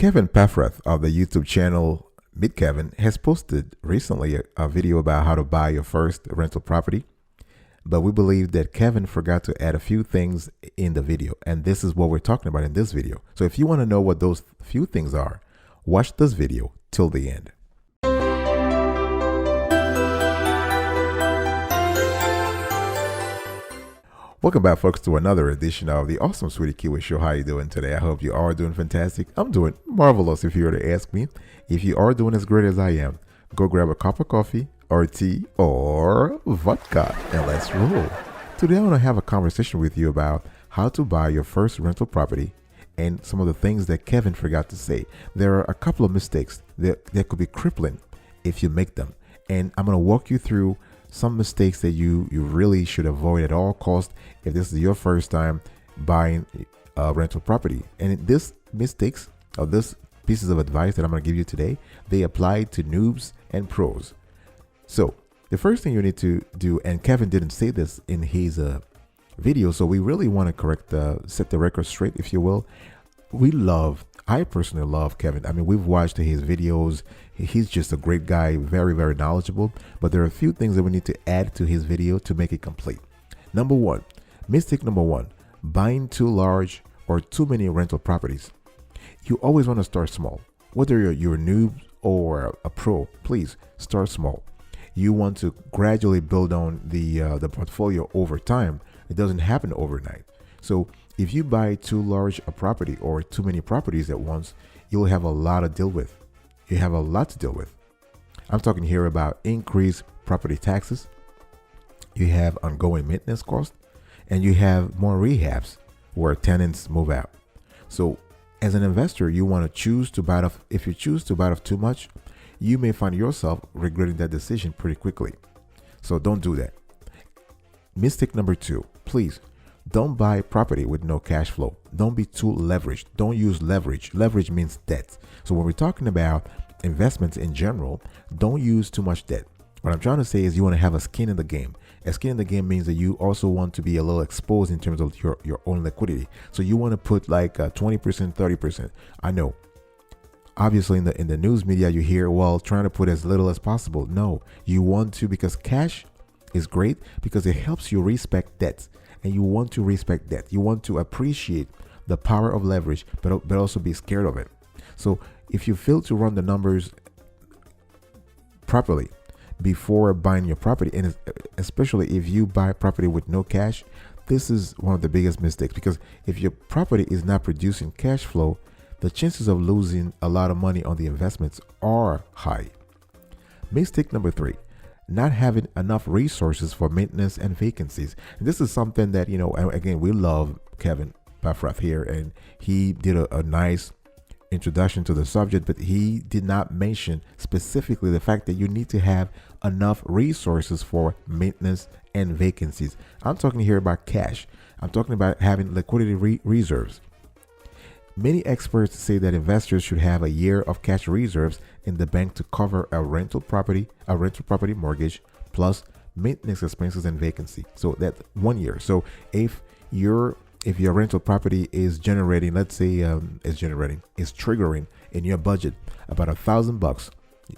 Kevin PAFFRATH of the YouTube channel Meet Kevin has posted recently a video about how to buy your first rental property. But we believe that Kevin forgot to add a few things in the video, and this is what we're talking about in this video. So if you want to know what those few things are, watch this video till the end. Welcome back, folks, to another edition of the Awesome Sweetie Kiwi Show. How you doing today? I hope you are doing fantastic. I'm doing marvelous, if you were to ask me. If you are doing as great as I am, go grab a cup of coffee or tea or vodka and let's roll. Today I want to have a conversation with you about how to buy your first rental property and some of the things that Kevin forgot to say. There are a couple of mistakes that could be crippling if you make them, and I'm going to walk you through some mistakes that you really should avoid at all costs if this is your first time buying a rental property. And this mistakes, or this pieces of advice that I'm going to give you today, they apply to noobs and pros. So the first thing you need to do, and Kevin didn't say this in his video, so we really want to correct, set the record straight, if you will. I personally love Kevin. I mean, we've watched his videos. He's just a great guy, very, very knowledgeable. But there are a few things that we need to add to his video to make it complete. Mistake number one, buying too large or too many rental properties. You always want to start small. Whether you're a noob or a pro, please start small. You want to gradually build on the portfolio over time. It doesn't happen overnight. So if you buy too large a property or too many properties at once, you'll have a lot to deal with. You have a lot to deal with. I'm talking here about increased property taxes. You have ongoing maintenance costs, and you have more rehabs where tenants move out. So as an investor, you want to choose to bite off. If you choose to bite off too much, you may find yourself regretting that decision pretty quickly. So don't do that. Mistake number two, please don't buy property with no cash flow. Don't be too leveraged. Don't use leverage. Leverage means debt. So when we're talking about investments in general, don't use too much debt. What I'm trying to say is you want to have a skin in the game. A skin in the game means that you also want to be a little exposed in terms of your own liquidity. So you want to put like 20%, 30%. I know. Obviously, in the news media, you hear, well, trying to put as little as possible. No, you want to, because cash is great because it helps you respect debt. And you want to respect that. You want to appreciate the power of leverage, but also be scared of it. So if you fail to run the numbers properly before buying your property, and especially if you buy property with no cash, this is one of the biggest mistakes, because if your property is not producing cash flow, the chances of losing a lot of money on the investments are high. Mistake number three, not having enough resources for maintenance and vacancies. And this is something that, again, we love Kevin PAFFRATH here, and he did a nice introduction to the subject, but he did not mention specifically the fact that you need to have enough resources for maintenance and vacancies. I'm talking here about cash. I'm talking about having liquidity reserves. Many experts say that investors should have a year of cash reserves in the bank to cover a rental property mortgage plus maintenance expenses and vacancy. So that's 1 year. So if your rental property is generating, let's say is triggering in your budget about $1,000.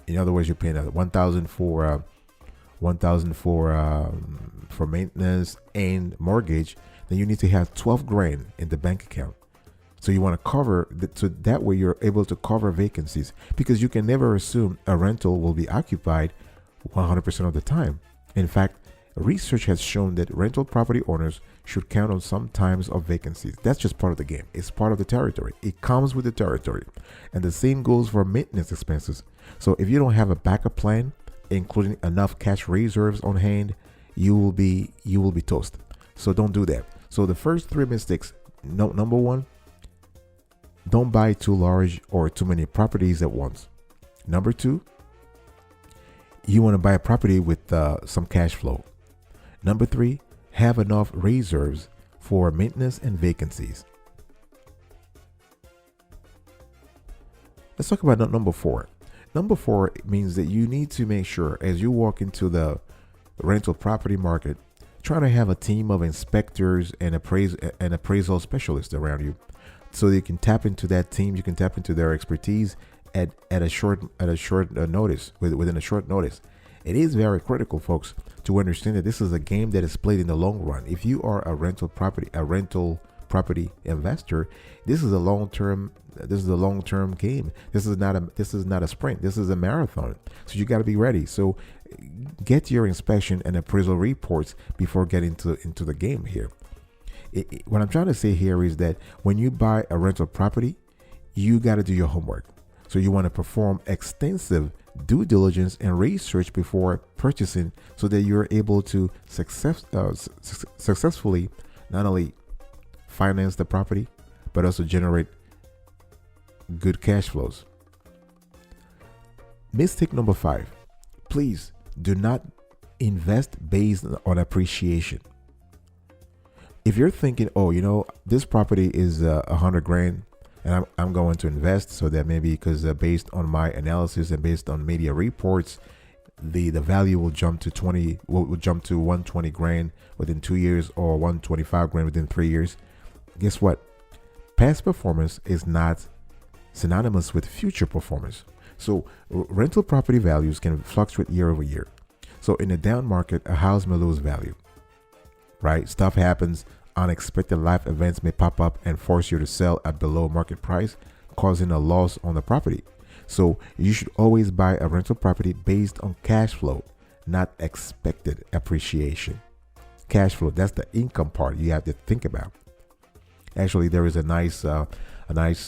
In other words, you're paying $1,000 for maintenance and mortgage, then you need to have 12 grand in the bank account. So you want to cover so that way you're able to cover vacancies, because you can never assume a rental will be occupied 100% of the time. In fact, research has shown that rental property owners should count on some times of vacancies. That's just part of the game. It's part of the territory. It comes with the territory. And the same goes for maintenance expenses. So if you don't have a backup plan, including enough cash reserves on hand, you will be toast. So don't do that. So the first three mistakes, number one, don't buy too large or too many properties at once. Number two, you want to buy a property with some cash flow. Number three, have enough reserves for maintenance and vacancies. Let's talk about number four. Number four means that you need to make sure, as you walk into the rental property market, try to have a team of inspectors and appraisal specialists around you so you can tap into that team. You can tap into their expertise at a short notice, within a short notice. It is very critical, folks, to understand that this is a game that is played in the long run. If you are a rental property investor, this is a long-term game. This is not a sprint. This is a marathon. So you got to be ready. So get your inspection and appraisal reports before getting into the game here. What I'm trying to say here is that when you buy a rental property, you got to do your homework. So you want to perform extensive due diligence and research before purchasing, so that you're able to successfully not only finance the property, but also generate good cash flows. Mistake number 5: please do not invest based on appreciation. If you're thinking, oh, this property is 100 grand, and I'm going to invest, so that maybe because based on my analysis and based on media reports, the value will jump to 120 grand within 2 years, or 125 grand within 3 years. Guess what? Past performance is not synonymous with future performance. So rental property values can fluctuate year over year. So in a down market, a house may lose value, right? Stuff happens. Unexpected life events may pop up and force you to sell at below market price, causing a loss on the property. So you should always buy a rental property based on cash flow, not expected appreciation. Cash flow, that's the income part you have to think about. Actually, there is a nice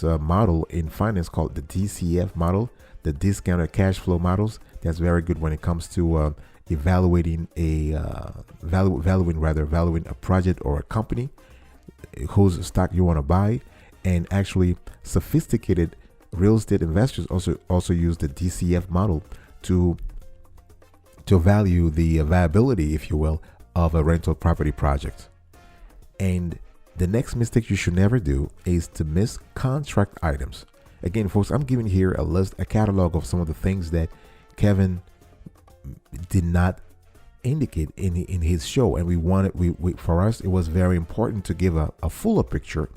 model in finance called the DCF model, the discounted cash flow models. That's very good when it comes to evaluating a project or a company whose stock you want to buy. And actually, sophisticated real estate investors also use the DCF model to value the viability, if you will, of a rental property project. And the next mistake you should never do is to miss contract items. Again, folks, I'm giving here a catalog of some of the things that Kevin did not indicate in his show, and for us, it was very important to give a fuller picture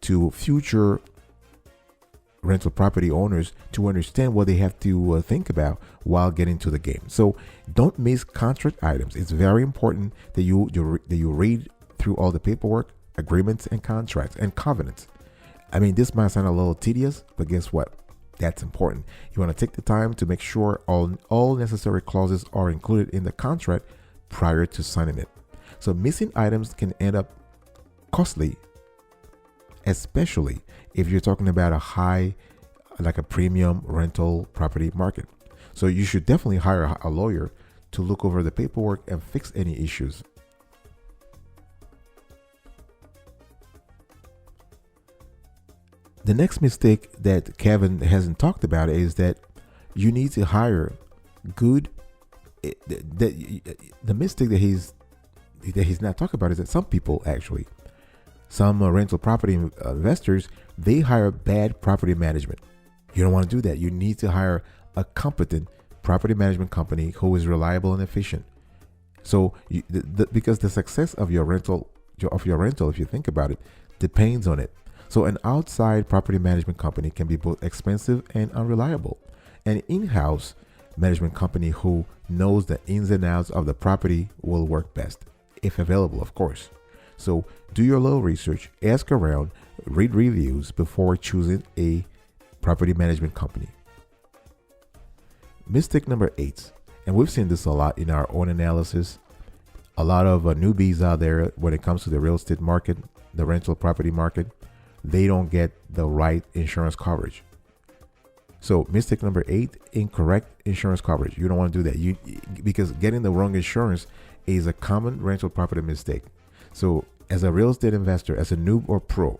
to future rental property owners to understand what they have to think about while getting to the game. So don't miss contract items. It's very important that you read through all the paperwork, agreements, and contracts and covenants. I mean, this might sound a little tedious, but guess what? That's important. You want to take the time to make sure all necessary clauses are included in the contract prior to signing it. So missing items can end up costly, especially if you're talking about a premium rental property market. So you should definitely hire a lawyer to look over the paperwork and fix any issues. The next mistake that Kevin hasn't talked about is that you need to hire good. The mistake that he's not talking about is that some people, actually, some rental property investors, they hire bad property management. You don't want to do that. You need to hire a competent property management company who is reliable and efficient. So because the success of your rental, if you think about it, depends on it. So an outside property management company can be both expensive and unreliable. An in-house management company who knows the ins and outs of the property will work best, if available, of course. So do your little research, ask around, read reviews before choosing a property management company. Mistake number 8, and we've seen this a lot in our own analysis. A lot of newbies out there when it comes to the real estate market, the rental property market, they don't get the right insurance coverage. So mistake number 8, incorrect insurance coverage. You don't want to do that. Because getting the wrong insurance is a common rental property mistake. So as a real estate investor, as a noob or pro,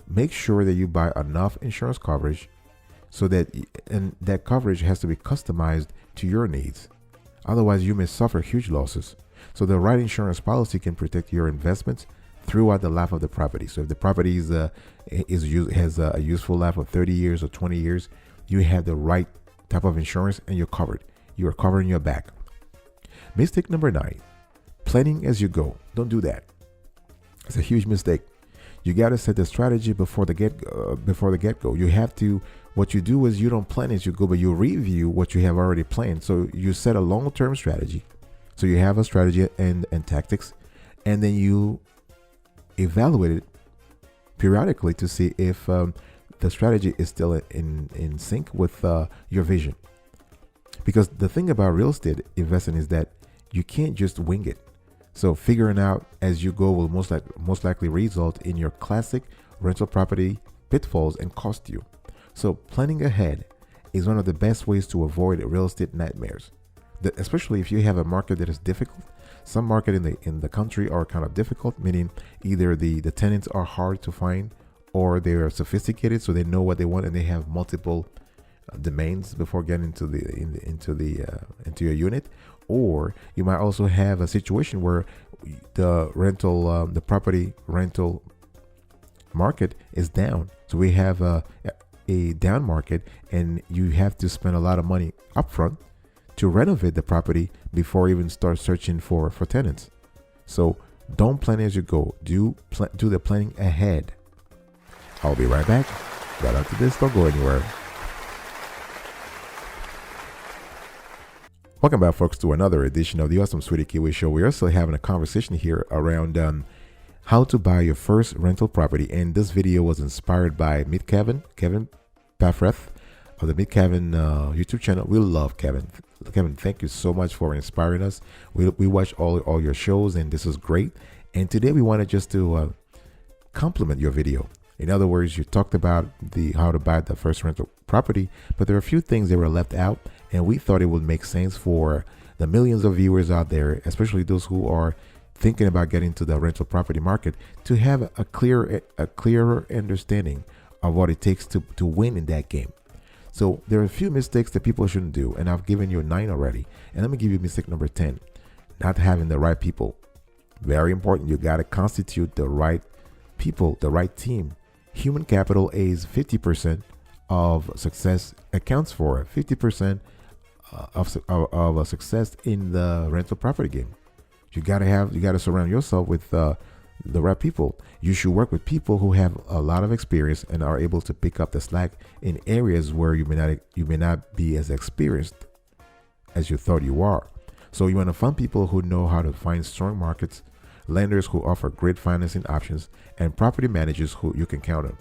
make sure that you buy enough insurance coverage so that coverage has to be customized to your needs. Otherwise, you may suffer huge losses. So the right insurance policy can protect your investments throughout the life of the property. So if the property has a useful life of 30 years or 20 years, you have the right type of insurance and you're covered. You are covering your back. Mistake number 9, planning as you go. Don't do that. It's a huge mistake. You got to set the strategy before the get go. You have to. What you do is you don't plan as you go, but you review what you have already planned. So you set a long-term strategy. So you have a strategy and tactics, and then you evaluate it periodically to see if the strategy is still in sync with your vision. Because the thing about real estate investing is that you can't just wing it. So figuring out as you go will most likely result in your classic rental property pitfalls and cost you. So planning ahead is one of the best ways to avoid real estate nightmares, especially if you have a market that is difficult. Some market in the country are kind of difficult, meaning either the tenants are hard to find or they are sophisticated, so they know what they want and they have multiple domains before getting into your unit. Or you might also have a situation where the property rental market is down. So we have a down market, and you have to spend a lot of money upfront to renovate the property before even start searching for tenants. So don't plan as you go. Do the planning ahead. I'll be right back. Right after this, don't go anywhere. Welcome back, folks, to another edition of the Awesome Sweetie Kiwi Show. We're also having a conversation here around how to buy your first rental property. And this video was inspired by Kevin PAFFRATH of the Meet Kevin YouTube channel. We love Kevin. Kevin, thank you so much for inspiring us. We watch all your shows, and this is great. And today we wanted just to compliment your video. In other words, you talked about how to buy the first rental property, but there are a few things that were left out, and we thought it would make sense for the millions of viewers out there, especially those who are thinking about getting to the rental property market, to have a clearer understanding of what it takes to win in that game. So there are a few mistakes that people shouldn't do, and I've given you 9 already. And let me give you mistake number 10, not having the right people. Very important. You got to constitute the right people, the right team. Human capital is 50% of success, accounts for 50% of a success in the rental property game. You got to surround yourself with the right people. You should work with people who have a lot of experience and are able to pick up the slack in areas where you may not be as experienced as you thought you are. So you want to find people who know how to find strong markets, lenders who offer great financing options, and property managers who you can count on.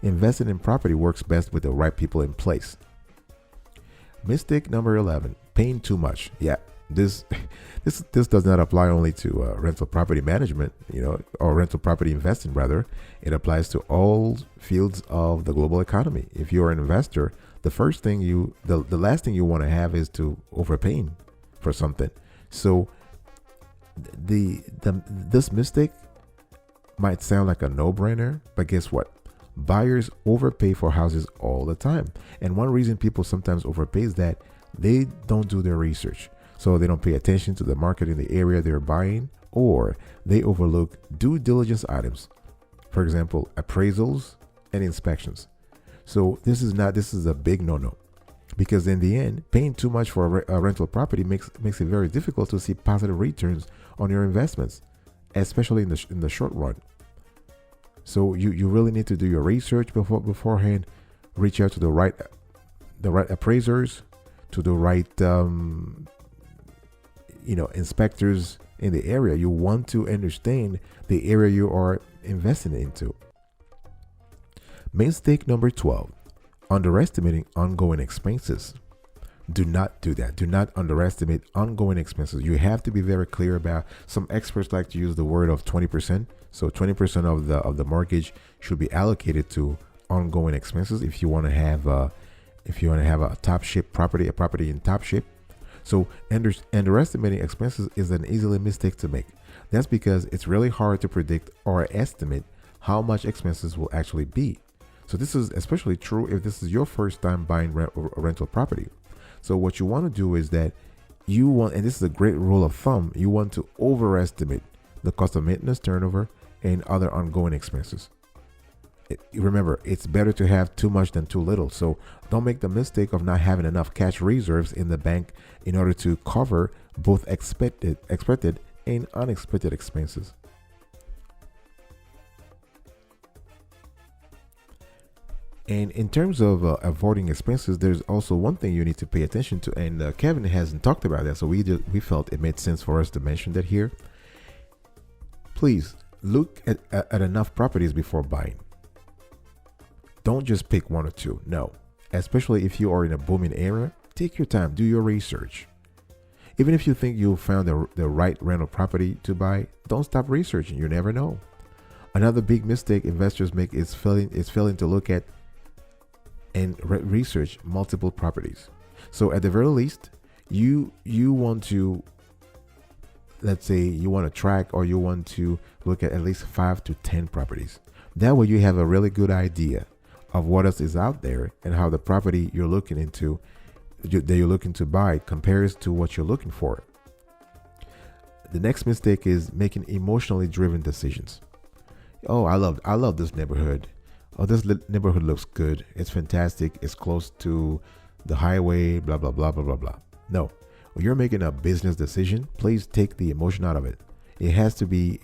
Investing in property works best with the right people in place. Mistake number 11, paying too much. Yeah, this does not apply only to rental property management, or rental property investing rather. It applies to all fields of the global economy. If you're an investor, the last thing you want to have is to overpaying for something. So this mistake might sound like a no-brainer, but guess what? Buyers overpay for houses all the time. And one reason people sometimes overpay is that they don't do their research. So they don't pay attention to the market in the area they're buying, or they overlook due diligence items. For example, appraisals and inspections. So this is a big no-no, because in the end, paying too much for a rental property makes it very difficult to see positive returns on your investments, especially in the short run. So you really need to do your research beforehand. Reach out to the right appraisers, to the right inspectors in the area. You want to understand the area you are investing into. Mistake number 12, underestimating ongoing expenses. Do not do that. Do not underestimate ongoing expenses. You have to be very clear about. Some experts like to use the word of 20%. So 20% of the mortgage should be allocated to ongoing expenses if you want to have a top shape property, a property in top shape. So underestimating expenses is an easily mistake to make. That's because it's really hard to predict or estimate how much expenses will actually be. So this is especially true if this is your first time buying a rental property. So what you want to do is that and this is a great rule of thumb, you want to overestimate the cost of maintenance, turnover, and other ongoing expenses. Remember, it's better to have too much than too little. So don't make the mistake of not having enough cash reserves in the bank in order to cover both expected and unexpected expenses. And in terms of avoiding expenses, there's also one thing you need to pay attention to, and Kevin hasn't talked about that, so we felt it made sense for us to mention that here. Please look at enough properties before buying. Don't just pick one or two. No, especially if you are in a booming area, take your time, do your research. Even if you think you found the right rental property to buy, don't stop researching. You never know. Another big mistake investors make is failing to look at and research multiple properties. So at the very least, you want to, let's say you want to track, or you want to look at least 5 to 10 properties. That way you have a really good idea of what else is out there and how the property you're looking into, that you're looking to buy, compares to what you're looking for. The next mistake is making emotionally driven decisions. Oh, I love this neighborhood. Oh, this neighborhood looks good. It's fantastic. It's close to the highway, blah, blah, blah, blah, blah, blah. No, when you're making a business decision, please take the emotion out of it. It has to be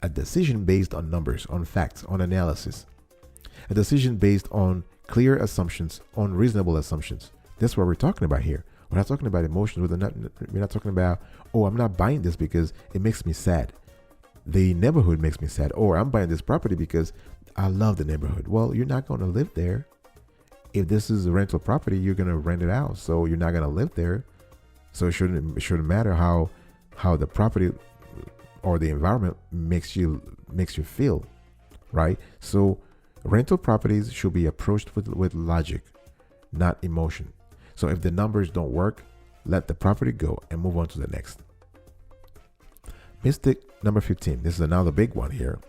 a decision based on numbers, on facts, on analysis. A decision based on clear assumptions, on reasonable assumptions. That's what we're talking about here. We're not talking about emotions. We're not talking about, oh, I'm not buying this because it makes me sad. The neighborhood makes me sad. Or I'm buying this property because I love the neighborhood. Well, you're not going to live there. If this is a rental property, you're going to rent it out. So you're not going to live there. So it shouldn't matter how the property or the environment makes you feel, right? So rental properties should be approached with logic, not emotion. So if the numbers don't work, let the property go and move on to the next. Mistake number 15. This is another big one here.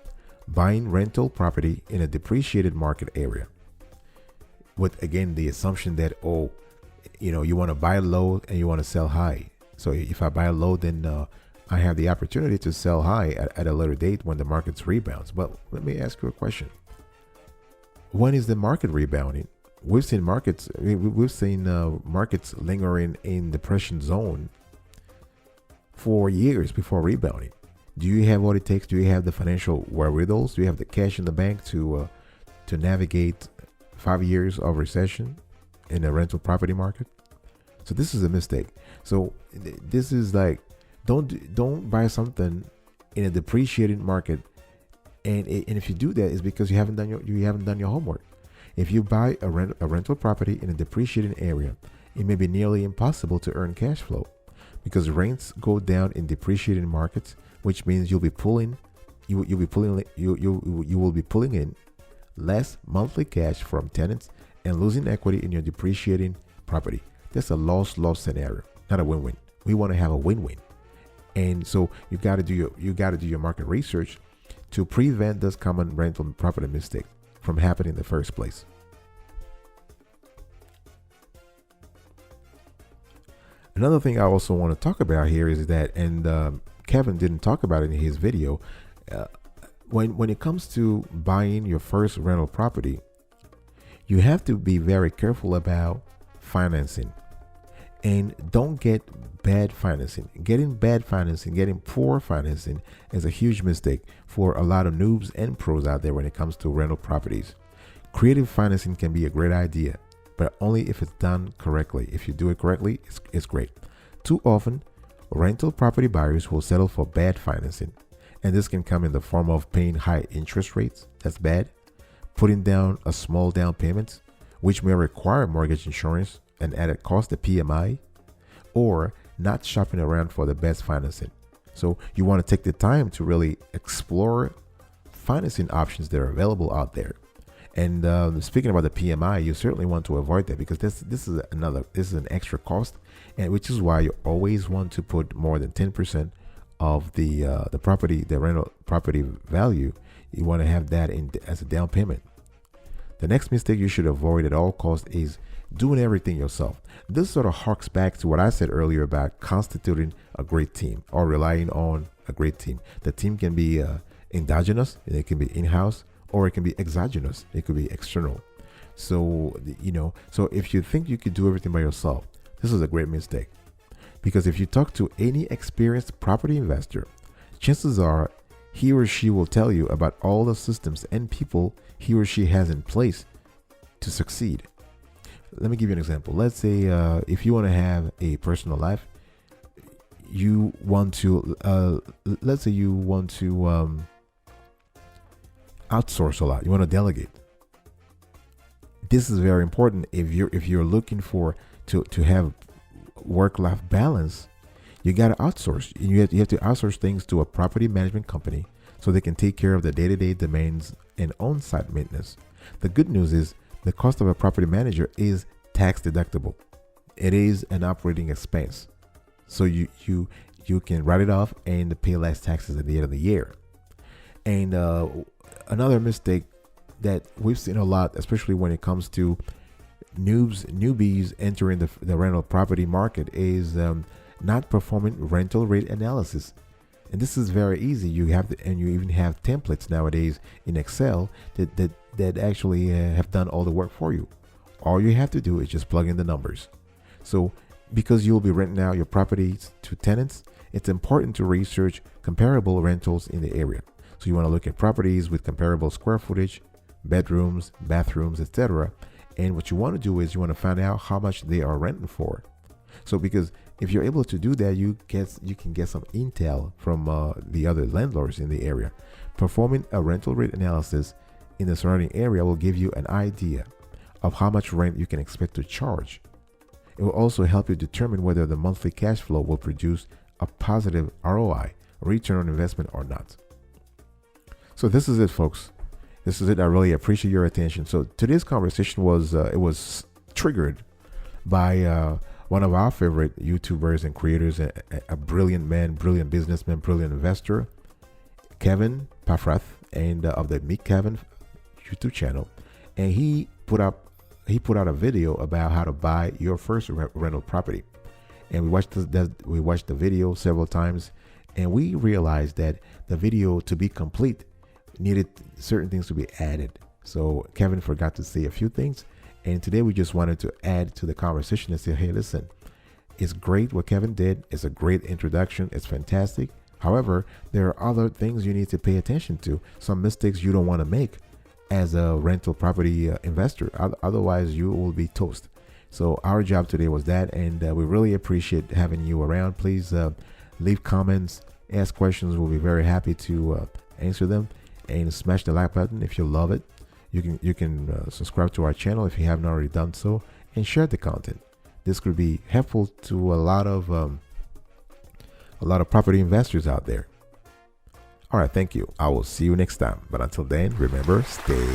Buying rental property in a depreciated market area. With, again, the assumption that, oh, you want to buy low and you want to sell high. So if I buy low, then I have the opportunity to sell high at a later date when the market rebounds. But let me ask you a question. When is the market rebounding? We've seen markets lingering in depression zone for years before rebounding. Do you have what it takes? Do you have the financial wherewithal? Do you have the cash in the bank to navigate 5 years of recession in the rental property market? So this is a mistake. So this is like, don't buy something in a depreciating market, and if you do that, it's because you haven't done your homework. If you buy a rental property in a depreciating area, it may be nearly impossible to earn cash flow because rents go down in depreciating markets, which means you will be pulling in less monthly cash from tenants and losing equity in your depreciating property. That's a loss scenario, not a win-win. We want to have a win-win. And so you got to do your market research to prevent this common rental property mistake from happening in the first place. Another thing I also want to talk about here is that, and Kevin didn't talk about it in his video, when it comes to buying your first rental property, you have to be very careful about financing. And don't get bad financing. Getting poor financing is a huge mistake for a lot of noobs and pros out there when it comes to rental properties. Creative financing can be a great idea, but only if it's done correctly. If you do it correctly, it's great. Too often, rental property buyers will settle for bad financing, and this can come in the form of paying high interest rates. That's bad. Putting down a small down payment, which may require mortgage insurance and added cost, the PMI, or not shopping around for the best financing. So you want to take the time to really explore financing options that are available out there. And speaking about the PMI, you certainly want to avoid that because this is an extra cost, and which is why you always want to put more than 10% of the rental property value. You want to have that as a down payment. The next mistake you should avoid at all costs is doing everything yourself. This sort of harks back to what I said earlier about constituting a great team or relying on a great team. The team can be endogenous, and it can be in-house, or it can be exogenous. It could be external. So, so if you think you could do everything by yourself, this is a great mistake. Because if you talk to any experienced property investor, chances are he or she will tell you about all the systems and people he or she has in place to succeed. Let me give you an example. Let's say if you want to have a personal life, you want to let's say you want to outsource a lot. You want to delegate. This is very important if you're looking for to have work-life balance. You got to outsource. You have to outsource things to a property management company so they can take care of the day-to-day demands and on-site maintenance. The good news is the cost of a property manager is tax deductible. It is an operating expense, so you can write it off and pay less taxes at the end of the year. And another mistake that we've seen a lot, especially when it comes to newbies entering the rental property market, is not performing rental rate analysis. And this is very easy. You have and you even have templates nowadays in Excel that actually have done all the work for you. All you have to do is just plug in the numbers. So because you'll be renting out your properties to tenants, it's important to research comparable rentals in the area. So you want to look at properties with comparable square footage, bedrooms, bathrooms, etc. And what you want to do is you want to find out how much they are renting for. So because if you're able to do that, you can get some intel from the other landlords in the area. Performing a rental rate analysis in the surrounding area will give you an idea of how much rent you can expect to charge. It will also help you determine whether the monthly cash flow will produce a positive ROI, return on investment, or not. So this is it, folks. This is it. I really appreciate your attention. So today's conversation was it was triggered by one of our favorite YouTubers and creators, a brilliant man, brilliant businessman, brilliant investor, Kevin PAFFRATH, and of the Meet Kevin YouTube channel. And he put out a video about how to buy your first rental property. And we watched the video several times, and we realized that the video, to be complete, needed certain things to be added. So Kevin forgot to say a few things, and today we just wanted to add to the conversation and say, hey, listen, it's great what Kevin did. It's a great introduction. It's fantastic. However, there are other things you need to pay attention to, some mistakes you don't want to make as a rental property investor. Otherwise, you will be toast. So our job today was that, and we really appreciate having you around. Please leave comments, ask questions. We'll be very happy to answer them. And smash the like button if you love it. You can subscribe to our channel if you haven't already done so, and share the content. This could be helpful to a lot of property investors out there. All right, thank you. I will see you next time. But until then, remember, stay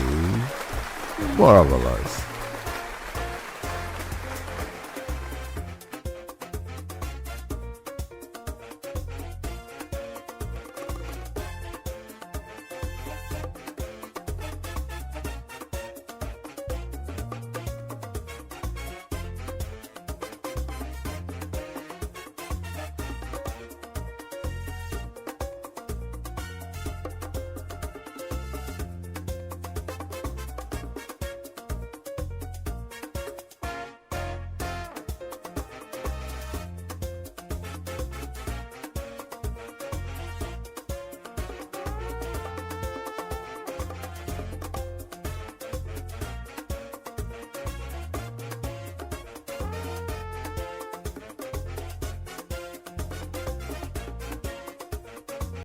marvelous.